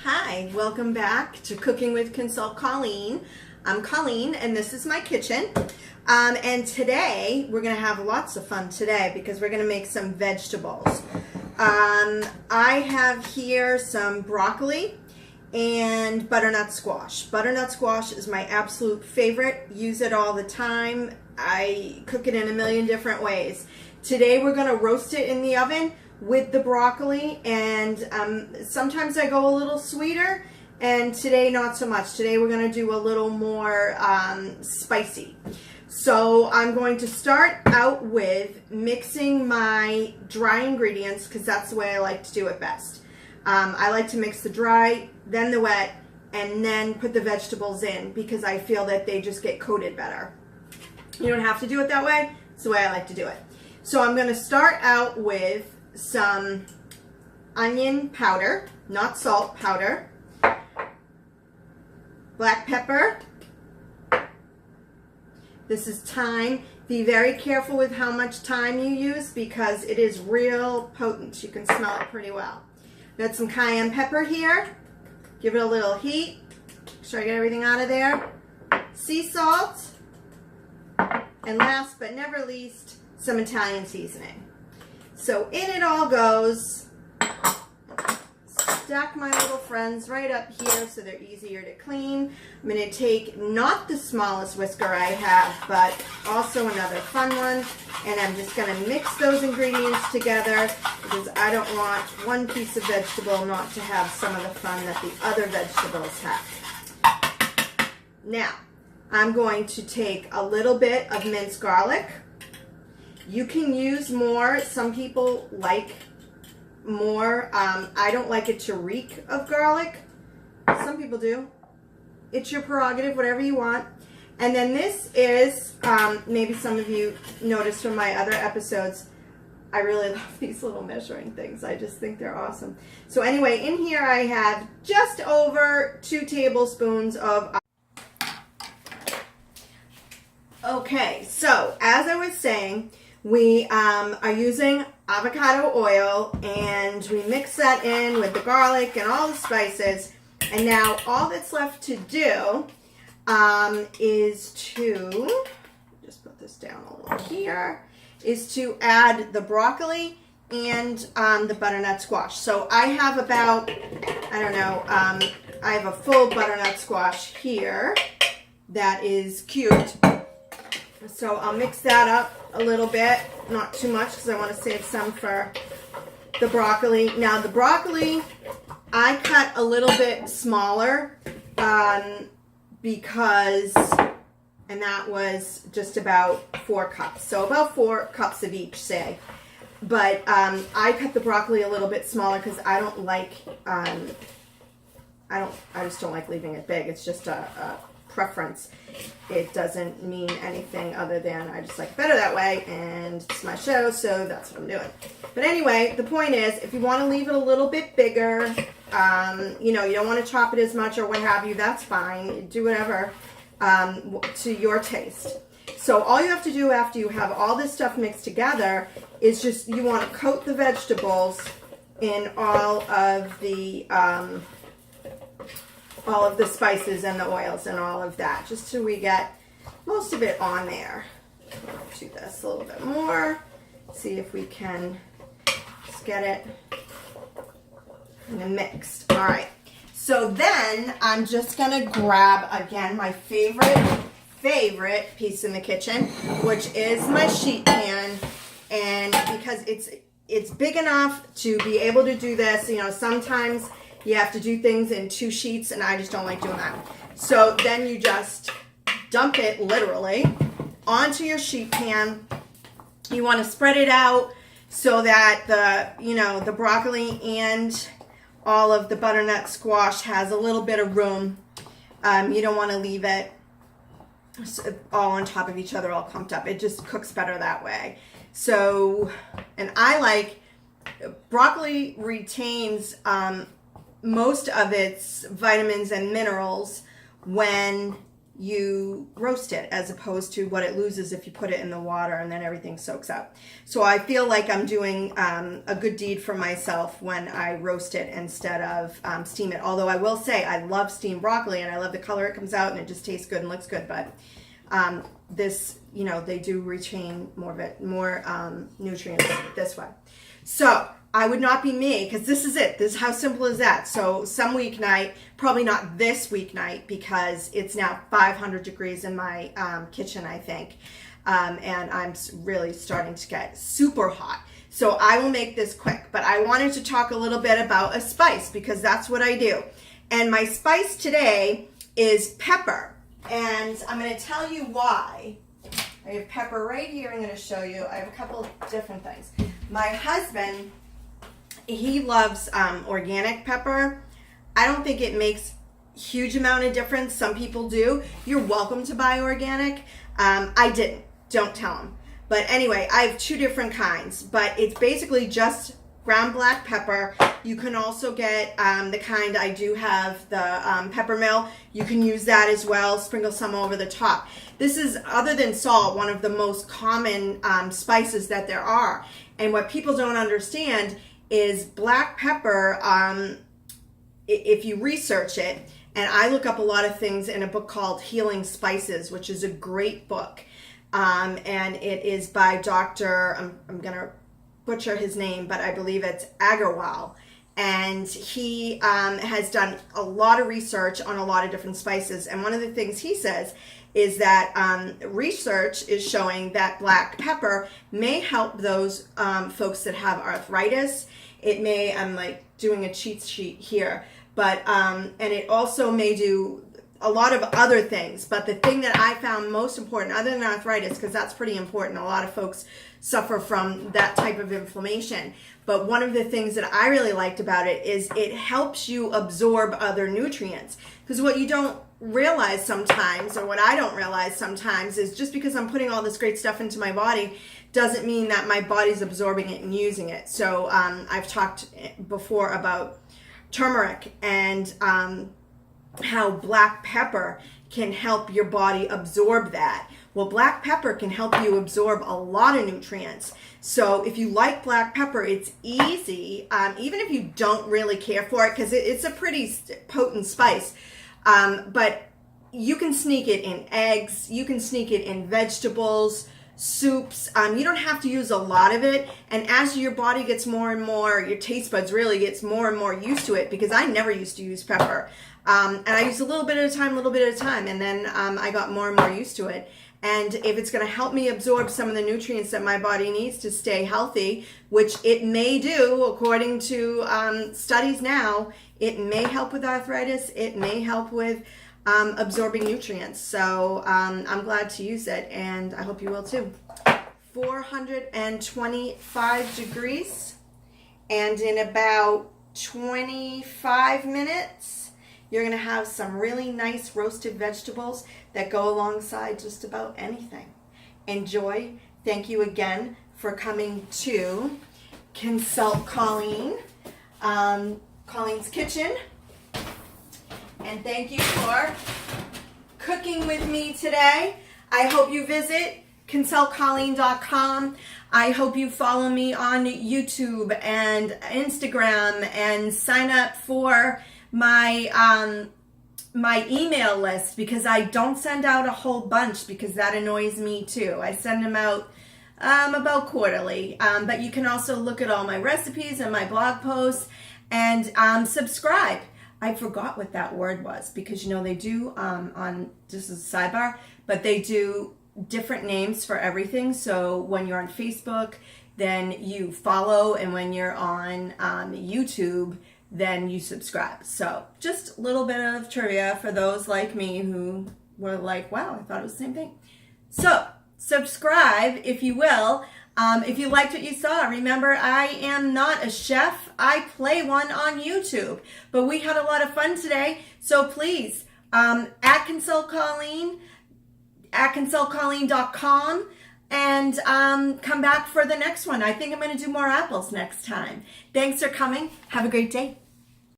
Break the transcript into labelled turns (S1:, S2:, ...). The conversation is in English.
S1: Hi, welcome back to Cooking with Consult Colleen. I'm Colleen and this is my kitchen. And today we're going to have lots of fun today because we're going to make some vegetables. I have here some broccoli and butternut squash. Butternut squash is my absolute favorite. Use it all the time. I cook it in a million different ways. Today we're going to roast it in the oven with the broccoli, and sometimes I go a little sweeter, and today not so much. Today we're going to do a little more spicy. So I'm going to start out with mixing my dry ingredients because that's the way I like to do it best. I like to mix the dry, then the wet, and then put the vegetables in because I feel that they just get coated better. You don't have to do it that way. It's the way I like to do it. So I'm going to start out with some onion powder, not salt, powder, black pepper. This is thyme. Be very careful with how much thyme you use because it is real potent. You can smell it pretty well. Got some cayenne pepper here. Give it a little heat. Make sure I get everything out of there. Sea salt. And last but never least, some Italian seasoning. So in it all goes. Stack my little friends right up here so they're easier to clean. I'm going to take not the smallest whisker I have, but also another fun one. And I'm just going to mix those ingredients together because I don't want one piece of vegetable not to have some of the fun that the other vegetables have. Now, I'm going to take a little bit of minced garlic. You can use more. Some people like more. I don't like it to reek of garlic. Some people do. It's your prerogative, whatever you want. And then this is, maybe some of you noticed from my other episodes, I really love these little measuring things. I just think they're awesome. So anyway, in here I have just over 2 tablespoons of. Okay, so as I was saying, we are using avocado oil, and we mix that in with the garlic and all the spices. And now all that's left to do is to, just put this down a little here, is to add the broccoli and the butternut squash. So I have about, I don't know, I have a full butternut squash here that is cubed. So I'll mix that up a little bit, not too much because I want to save some for the broccoli. Now the broccoli, I cut a little bit smaller because, and that was just about 4 cups. So about 4 cups of each, say. But I cut the broccoli a little bit smaller because I don't like, I just don't like leaving it big. It's just a preference. It doesn't mean anything other than I just like it better that way, and it's my show, so that's what I'm doing. But anyway, the point is, if you want to leave it a little bit bigger, you know, you don't want to chop it as much or what have you, that's fine. Do whatever to your taste. So all you have to do after you have all this stuff mixed together is just, you want to coat the vegetables in all of the spices and the oils and all of that, just till we get most of it on there. I'll do this a little bit more, see if we can just get it mixed. All right, so then I'm just gonna grab again my favorite piece in the kitchen, which is my sheet pan, and because it's big enough to be able to do this. You know, sometimes you have to do things in 2 sheets, and I just don't like doing that. So then you just dump it literally onto your sheet pan. You want to spread it out so that the broccoli and all of the butternut squash has a little bit of room. You don't want to leave it all on top of each other, all clumped up. It just cooks better that way. So, and I like, broccoli retains most of its vitamins and minerals when you roast it, as opposed to what it loses if you put it in the water and then everything soaks up. So I feel like I'm doing a good deed for myself when I roast it instead of steam it. Although I will say I love steamed broccoli and I love the color it comes out and it just tastes good and looks good. But this, you know, they do retain more nutrients this way. So I would not be me, because this is it. This is how simple is that. So some weeknight, probably not this weeknight, because it's now 500 degrees in my kitchen, I think. And I'm really starting to get super hot. So I will make this quick. But I wanted to talk a little bit about a spice, because that's what I do. And my spice today is pepper. And I'm going to tell you why. I have pepper right here. I'm going to show you. I have a couple of different things. My husband, he loves organic pepper. I don't think it makes huge amount of difference. Some people do. You're welcome to buy organic. I didn't. Don't tell him. But anyway, I have 2 different kinds. But it's basically just ground black pepper. You can also get the kind, I do have the pepper mill. You can use that as well. Sprinkle some over the top. This is, other than salt, one of the most common spices that there are. And what people don't understand is black pepper, if you research it, and I look up a lot of things in a book called Healing Spices, which is a great book. And it is by Dr. I'm going to butcher his name, but I believe it's Agarwal. And he has done a lot of research on a lot of different spices. And one of the things he says is that research is showing that black pepper may help those folks that have arthritis. It may, I'm like doing a cheat sheet here, but, and it also may do a lot of other things. But the thing that I found most important, other than arthritis, because that's pretty important, a lot of folks suffer from that type of inflammation. But one of the things that I really liked about it is it helps you absorb other nutrients. Because what you don't realize sometimes, or what I don't realize sometimes, is just because I'm putting all this great stuff into my body doesn't mean that my body's absorbing it and using it. So I've talked before about turmeric and how black pepper can help your body absorb that. Well, black pepper can help you absorb a lot of nutrients. So if you like black pepper, it's easy, even if you don't really care for it, because it's a pretty potent spice. But you can sneak it in eggs, you can sneak it in vegetables, soups. You don't have to use a lot of it. And as your body gets more and more, your taste buds really gets more and more used to it, because I never used to use pepper. And I used a little bit at a time, and then I got more and more used to it. And if it's going to help me absorb some of the nutrients that my body needs to stay healthy, which it may do according to studies now, it may help with arthritis, it may help with absorbing nutrients. So I'm glad to use it, and I hope you will too. 425 degrees, and in about 25 minutes, you're going to have some really nice roasted vegetables that go alongside just about anything. Enjoy. Thank you again for coming to Consult Colleen, Colleen's Kitchen. And thank you for cooking with me today. I hope you visit consultcolleen.com. I hope you follow me on YouTube and Instagram and sign up for my my email list, because I don't send out a whole bunch, because that annoys me too. I send them out about quarterly, but you can also look at all my recipes and my blog posts, and subscribe. I forgot what that word was, because you know they do on, this is a sidebar, but they do different names for everything. So when you're on Facebook, then you follow, and when you're on YouTube, then you subscribe. So just a little bit of trivia for those like me who were like, wow, I thought it was the same thing. So subscribe if you will. If you liked what you saw, remember I am not a chef. I play one on YouTube. But we had a lot of fun today. So please, at Consult Colleen, at consultcolleen.com, and come back for the next one. I think I'm going to do more apples next time. Thanks for coming. Have a great day.